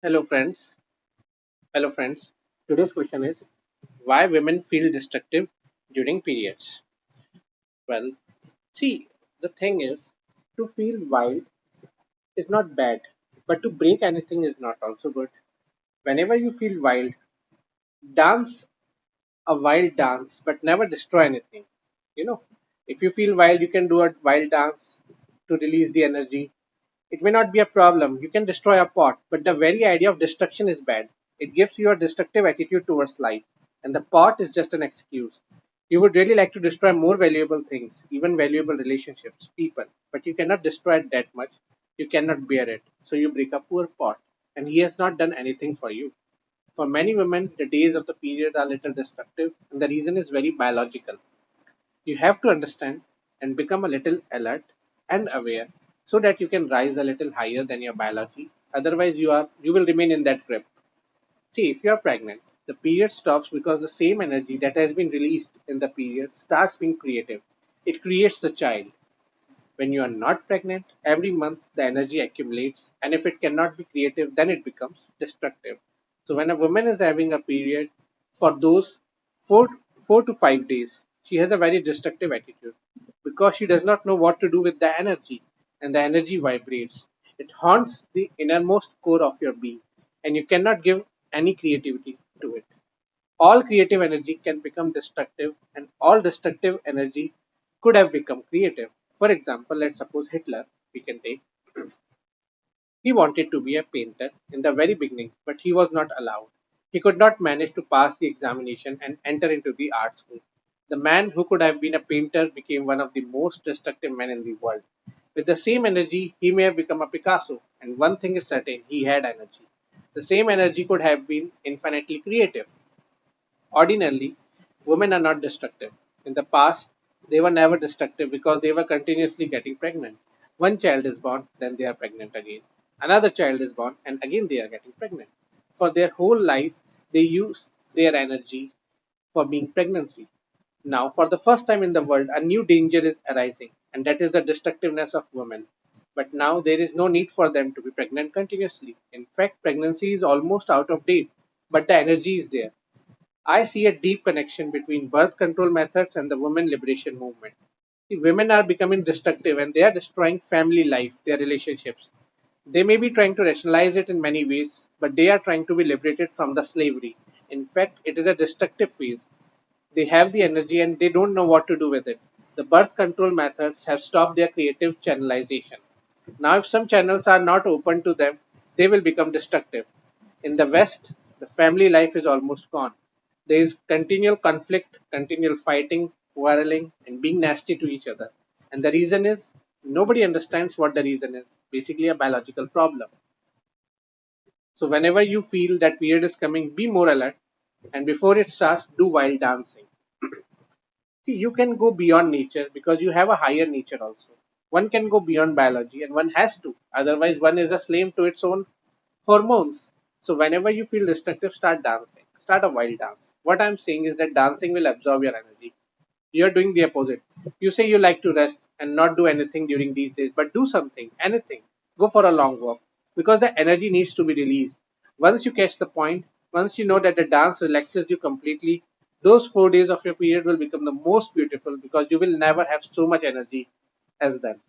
Hello, friends. Hello, friends. Today's question is why women feel destructive during periods. Well, see, the thing is, to feel wild is not bad, but to break anything is not also good. Whenever you feel wild, dance a wild dance, but never destroy anything. You know, if you feel wild, you can do a wild dance to release the energy. It may not be a problem. You can destroy a pot, but the very idea of destruction is bad. It gives you a destructive attitude towards life, and the pot is just an excuse. You would really like to destroy more valuable things, even valuable relationships, people, but you cannot destroy it that much. You cannot bear it. So you break a poor pot, and he has not done anything for you. For many women, the days of the period are little destructive, and the reason is very biological. You have to understand and become a little alert and aware so that you can rise a little higher than your biology. Otherwise, you will remain in that grip. See, if you are pregnant, the period stops because the same energy that has been released in the period starts being creative. It creates the child. When you are not pregnant, every month the energy accumulates, and if it cannot be creative, then it becomes destructive. So, when a woman is having a period for those four, 4 to 5 days, she has a very destructive attitude because she does not know what to do with the energy, and the energy vibrates. It haunts the innermost core of your being, and you cannot give any creativity to it. All creative energy can become destructive, and all destructive energy could have become creative. For example, let's suppose Hitler, we can take. He wanted to be a painter in the very beginning, but he was not allowed. He could not manage to pass the examination and enter into the art school. The man who could have been a painter became one of the most destructive men in the world. With the same energy, he may have become a Picasso, and one thing is certain, he had energy. The same energy could have been infinitely creative. Ordinarily, women are not destructive. In the past, they were never destructive because they were continuously getting pregnant. One child is born, then they are pregnant again. Another child is born, and again they are getting pregnant. For their whole life, they use their energy for being pregnancy. Now, for the first time in the world, a new danger is arising, and that is the destructiveness of women. But now there is no need for them to be pregnant continuously. In fact, pregnancy is almost out of date, but the energy is there. I see a deep connection between birth control methods and the women liberation movement. The women are becoming destructive and they are destroying family life, their relationships. They may be trying to rationalize it in many ways, but they are trying to be liberated from the slavery. In fact, it is a destructive phase. They have the energy and they don't know what to do with it. The birth control methods have stopped their creative channelization. Now, if some channels are not open to them, they will become destructive. In the West, the family life is almost gone. There is continual conflict, continual fighting, quarreling, and being nasty to each other. And the reason is nobody understands what the reason is. Basically, a biological problem. So, whenever you feel that period is coming, be more alert. And before it starts, do wild dancing. See, you can go beyond nature because you have a higher nature also. One can go beyond biology and one has to. Otherwise, one is a slave to its own hormones. So, whenever you feel destructive, start dancing. Start a wild dance. What I'm saying is that dancing will absorb your energy. You're doing the opposite. You say you like to rest and not do anything during these days, but do something, anything. Go for a long walk because the energy needs to be released. Once you catch the point, once you know that the dance relaxes you completely, those 4 days of your period will become the most beautiful because you will never have so much energy as then.